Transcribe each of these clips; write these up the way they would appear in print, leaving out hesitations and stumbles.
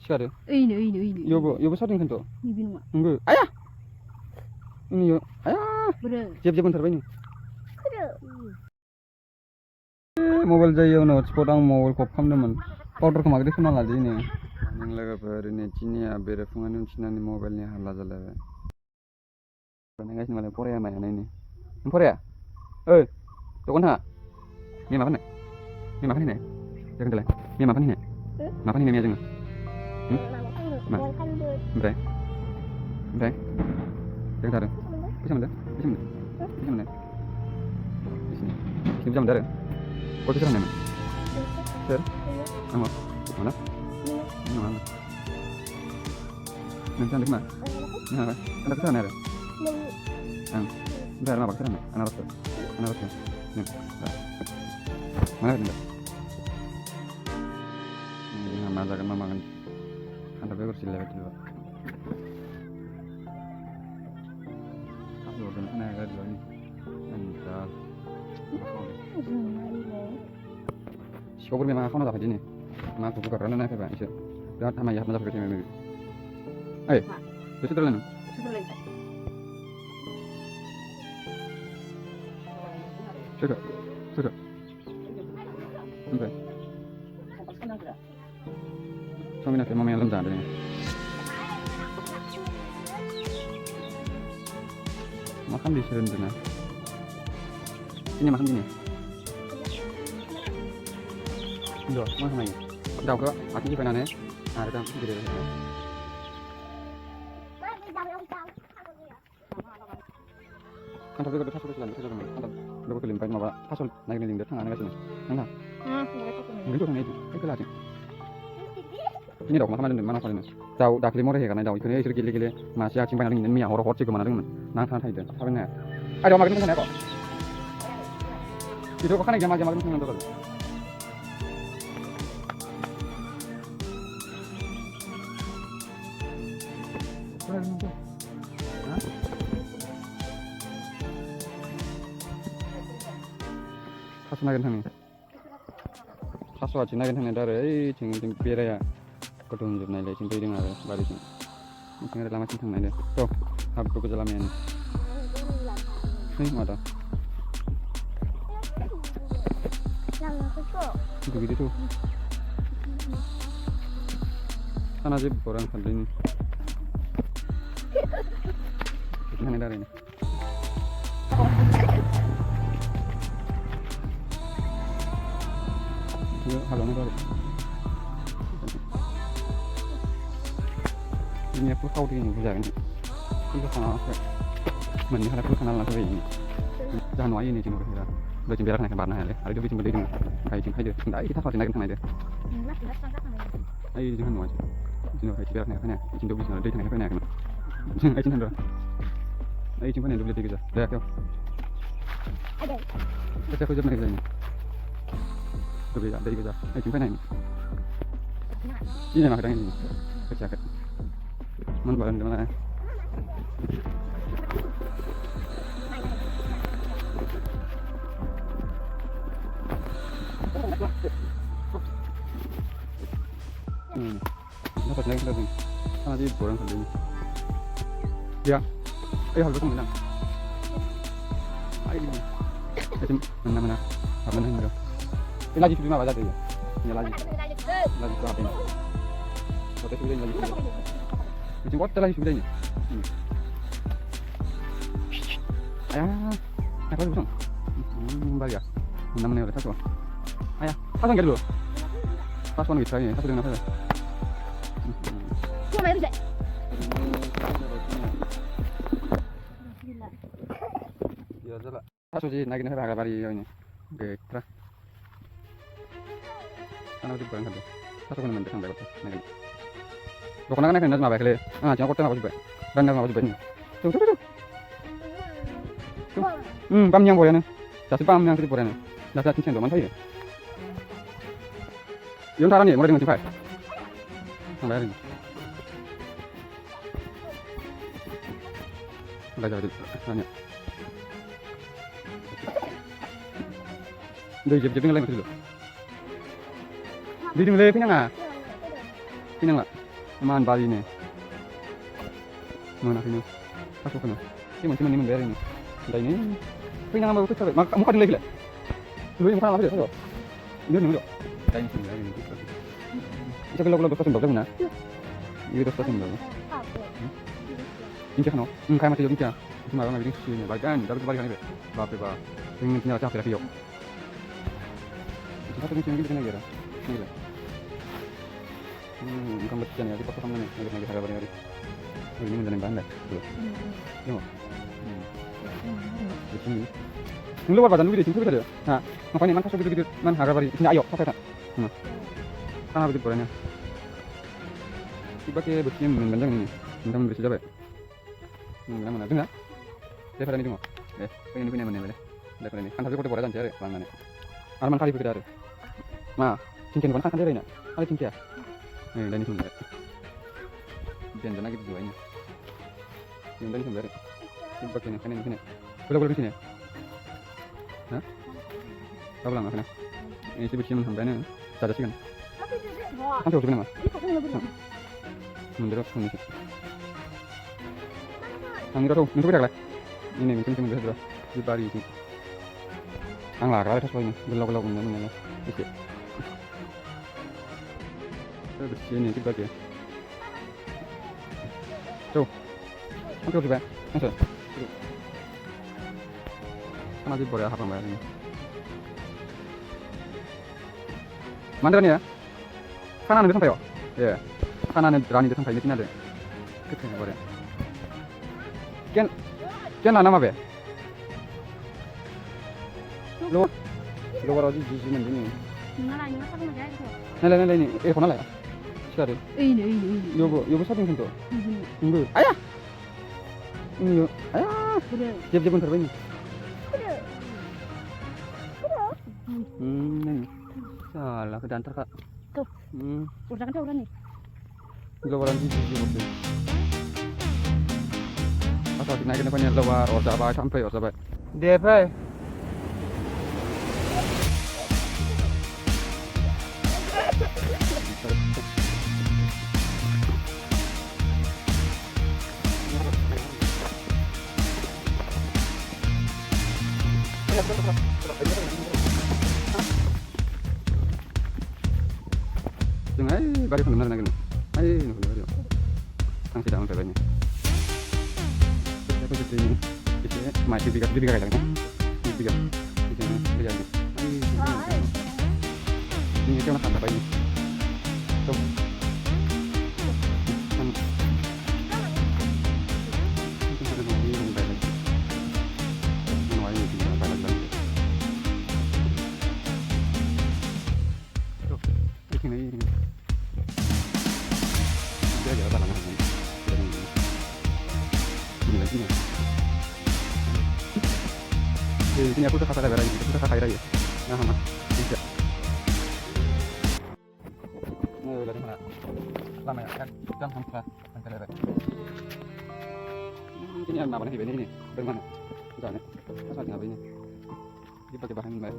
시가르. 의니. 여보 사진 칸도. 이비누마. 응그. 아야. ini yo ayo siap bentar ini mobile jayo no sepotang mobile kop kamdemen powder ko magde khuna ladi ni ning laga par ni chini a bere fungani chinani mobile ni hala jalabe bana guys male pore ya mai ni pore ya oi dokon ha mi makan ni jangan telah mi makan ni mi aja nggak Bray jangan taruh bisa mana di sini bisa mana kau bisa mana sir kamu mana mana nanti anda kemana anda kesana ada bentar apa kesana anak rasa mana ada ini masakan mama kan anda bekerja lewat dulu dan kena agak dulu ni antar syukur memang aku nak dapat ini mak aku buka kerana nak apa isu dah sama ya masa kerja memang itu terlalu sudah sampai suami nak mama yang lemah dah ni makan di serendena ini makan gini Ndo, makan lagi dah ke aku juga nane ada kan gede kan tapi kalau pasal jalan itu kan kan kalau kelim pakai mau pasal naik ning dia tengah naik sini nang gitu kan itu kelas ini dok makan mana soalnya jauh dah kelimor he kan jauh itu ini gile masih acing panjang ini mia horor cik kemana dengan nang sana itu apa nih ada makan mana kok itu kok kan jam makan mana tuh kasus nagen thang kasus aja nagen thang dari cing biara ya kedung jurnal le cing piring ada bari cing ada lama cing thang nade tuh habis ke jalan ini mana itu gitu tuh sana aja orang sampai ini mana dari ini halo nih dari ini aku tahu di ini bisa ini itu sana apa mana ada aku kenal lah ini jangan wajib ini cuma kita udah cemberak naik barna ya ada lebih cemberak ini kayak cing aja nggak kita harus naik aja ayo jangan wajib cuma kayak cemberak naik kan cing dobis nggak ada naik kan ayo cing handal ayo cing panen dobis tiga dah kau kita kerja naik aja dobis ada tiga ayo cing panen ini mah kadang ini kerja kat mana balan mana dapat lagi lagi sana di borang kali ini ya hal betul mana ini macam mana apa mana ini ini lagi film apa tadi ya ini lagi apa ini foto film lagi macam what lagi film ini ayah apa tu bang balik ya mana udah satu ayah pasang dulu pas mana kita ini satu dengan apa ya jelas pasal sih naik nih agak bari ini oke terus karena itu barang satu pasal kan mendesak sampai kota naik bukan naik naik nasi kali jangan kota apa juga dan apa juga ini tuh pam yang boleh nih jadi pam yang kita boleh nih dasar cincin doang saja yang taran nih mulai dengan cipai sampai hari ini nggak jadi hanya udah jep jepin lagi dulu di sini lagi pinang nggak Eman bali ini. Mana ini? Aku kena. Cuman ini membayar ini. Dah ini. Kau jangan bawa kita. Muka dulu lagi lah. Dulu yang muka apa dia? Ini dulu. Dah ini membayar ini. Kita kalau dokter sembah mana? Ini dokter sembah. Ini kan? Kayak mati juga. Cuma orang bilang sih ini. Bagian, tapi balik kan ini. Bapak bapak. Ini punya siapa lagi yo? Kita tengok sini kita lagi ada. Ini lah. Bukan bercian ya, di foto kamu nih, lagi harga barang hari. Oh ini menjadi bahan dah, belum. Tengok. Di sini. Ini luar badan lu di sini kita ada. Nah, makanya man kasih gitu-gitu, man harga barang. Sini ayo, pakai tak. Tanah begitu barangnya. Tiba ke bercian menganjang ini. Minta bersih jabat. Mana dengar? Dia pada ini tengok. Pengen punya mana boleh. Dia pada ini. Kan tapi kau boleh jangan cari, mana nih. Arman kali pikir ada. Ma, cincin kan dia ini. Ada cincin ya. Dan ini sebenarnya jangan lagi dua ini yang tadi sebenarnya ini pakai ini sini boleh di sini hah apa lama sana ini sih bersih sampai ada sih kan nanti waktu mana menurut ini sih angin tuh minum berapa ini mungkin berapa di bari itu anglar ada sesuatu ini gelap ini isi bersih ini kita pakai tuh oke coba masuk kan lagi boleh apa mbak ini mana nih ya kanan ada sampai ya kanan ada berani sampai ini ada kecil boleh kian lah nama be lo baru aja jiji ini nela ini kau nela ya Sorry. Ini. Yogo samping kan tuh. Tunggu. Ayah. Ini yo. Ayah. Jep bentar ini. Nih. Salah ke dantar kak. Tuh. Udah nih. Luaran sih waktu. Asal naikin apa nih luar order sampai. DP. Jangan bari benar lagi nih. Benar ya. Sang sidang bebeknya. Aku jadi ini. Ini masih bigar kayak gini. Bigar. Ini bigar. Ini kan apa ini? Tuh. Di sini aku suka kamera ini, aku suka kamera ya. Nah, sama. Bisa. Ini dari mana? Lama ya, kan? Jam hampir kamera. Ini apa nih ini? Dari mana? Jangan. Asal apa ini? Dipakai bahan baik.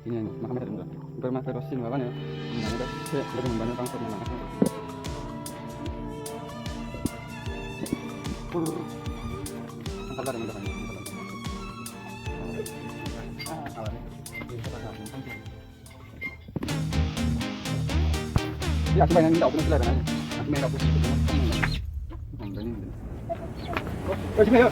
Ini makan ada juga. Bermakai rosin apa nih? Ini ada. Lebih membantu transportnya makan. Antar barang ini. Ya, coba yang dapat nanti lah. Nanti main dapat. Oh, sini yuk.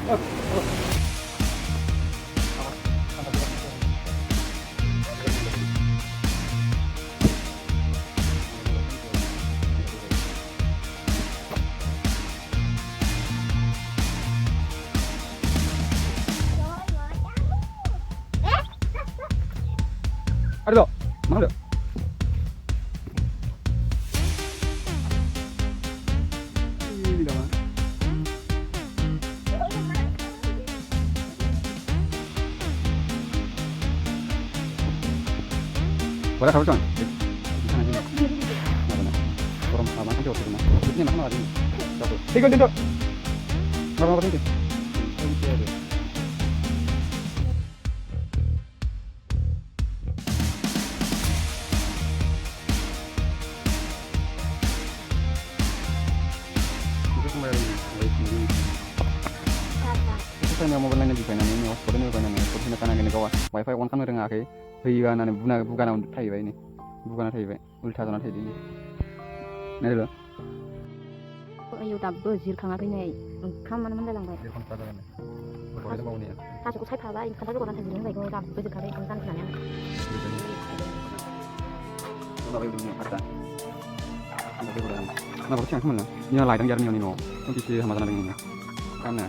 Ada, mana ada? Ini dah. Boleh kau jangan. Orang lama kan jauh sana. Ini mana lagi? Tiga tiga. Berapa ini? bayar ini. Itu saya mau berlainan di sana ini, hotspot ini bukan ini, hotspot ini karena gini kawan. Wifi on kan mereka ngake, hiya nane bukan thai ini, bukan thai, ulta zona thai ini. Nari lo. Ayo dabbो जिरखाङाखैनै ओंखामानो मोनलायलांबाय Telepon pada kan. Berapa mau nih? थास'खौ सायफाबाय खान्थाल बेगरानो थांजोबनो जायखौ दाबो जोरखाबाय ओंखाम जानो होननानै Apa yang punya kata? Apa yang kurang? Kenapa sih kamu lah? Ini lain yang jarang nino. Kan sih sama sama dengan ini. Karena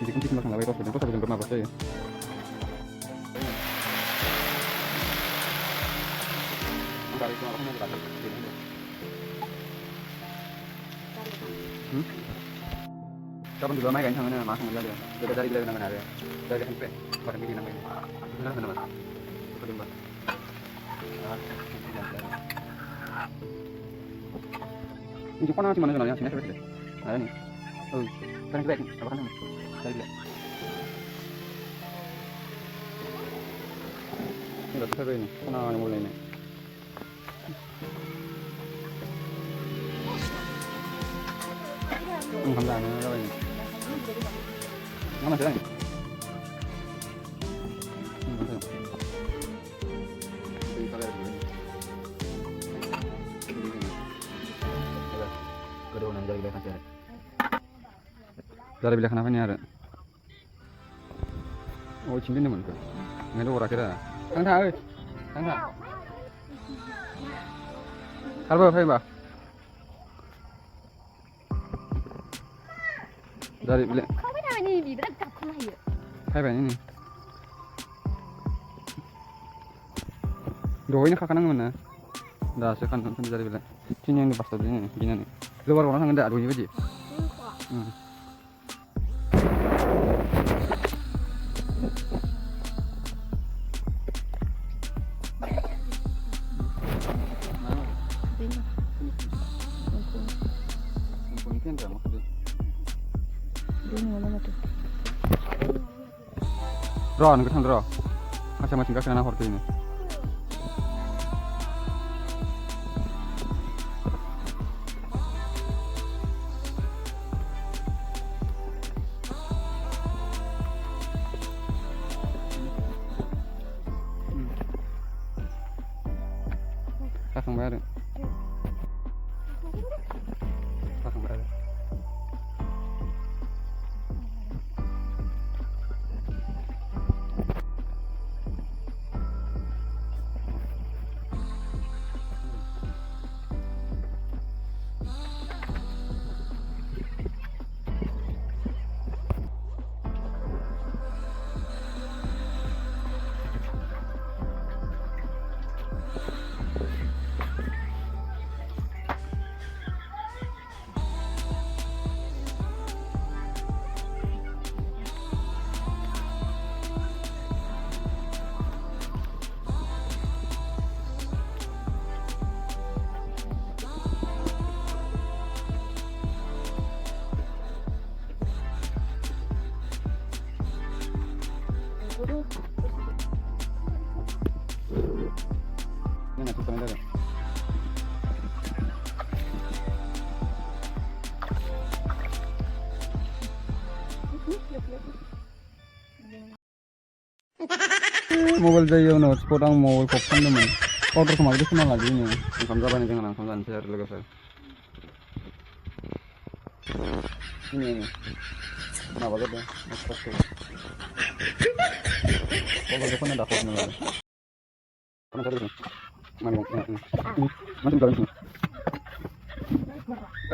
jadi kan kita makan lagi terus terus sampai berapa sih? Enggak itu apa namanya tadi? Kapan dulu main kan sama nama aku aja. Jadi dari bila nama ada. Dari sampai barang ini namanya. Benar benar. Itu dimana? Ini kok nanti mana jalannya sini sebetulnya? Ada nih. Oh, sekarang kita apa kan? Dari bila? Ini udah selesai ini. Mana yang mulai ini? 감사합니다. 하나 더. Dari bila kenapa nih ada? Oh, cincin mana tuh? Nggak ada orang kira. Kang Tha, Kang Tha. Halo, Pak Mbak. Dari bila? Kauไม่ได้นี่บีบแล้วจับทำไมอ่ะ Hai bạn ini. Doi ini kakak mana? Dah sekarang kan dari bila. Sini yang di pas tadi ini, gini nih. Luar orang nggak ada doi aja. Mungkin dah maksudnya. Ron, kita ron. Macam-macam kakak anak horti ini. Kakak bayar. Kakak bayar. Ini nggak suka ada. Mobile jaya udah hotspot ang mobile kok kan teman. Order kemarin itu cuma lagi ini. Kamera banyak yang langsung dan share lagi saya. Ini. Kenapa gitu? Hotspot tuh. Kalau depan ada hotspot nih. Mana tadi sih? Mana ini? Masih jalan sini.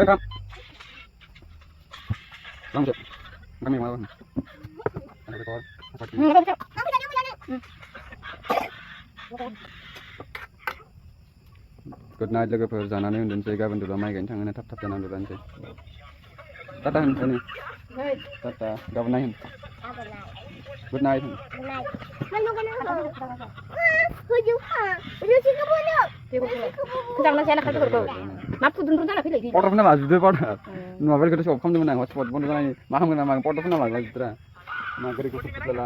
Kam. Langsung. Kami mau. Ada rekor. Good night लोगोफोर जानानै उन्दुनोसै गाबोन दुला माइ गायनो थाङोना थाब थाब जानानै उन्दुनोसै टाटा होन दिनै टाटा गाबोन नाय होन गुड नाइट होनมันรู้กันนะคือยุ่งค่ะรู้สิก็พูดแล้วคือจังนั้นใช่นะครับทุกคนมาพูดดุนๆนะพี่เลย पट'फोरना लाजोबदो पट'आ मबाइलखौथ' सफ खालामदोंमोन आं हटस्पट बन्द जानायनि मा खालामगोन आं पट'फोरना लाजोबदोरा मा गोरै गथ'फोर जाला